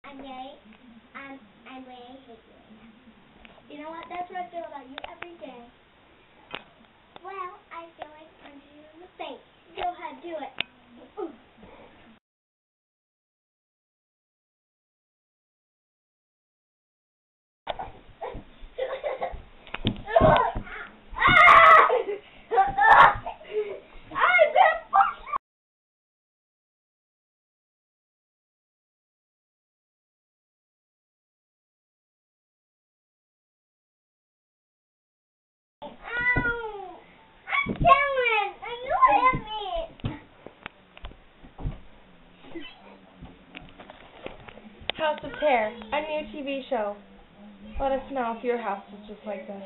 I'm very hate you right now. You know what? That's what I feel about you every day. Well, I feel like punching you in the face. Go ahead, do it. Ooh. House of Terror, a new TV show. Let us know if your house is just like this.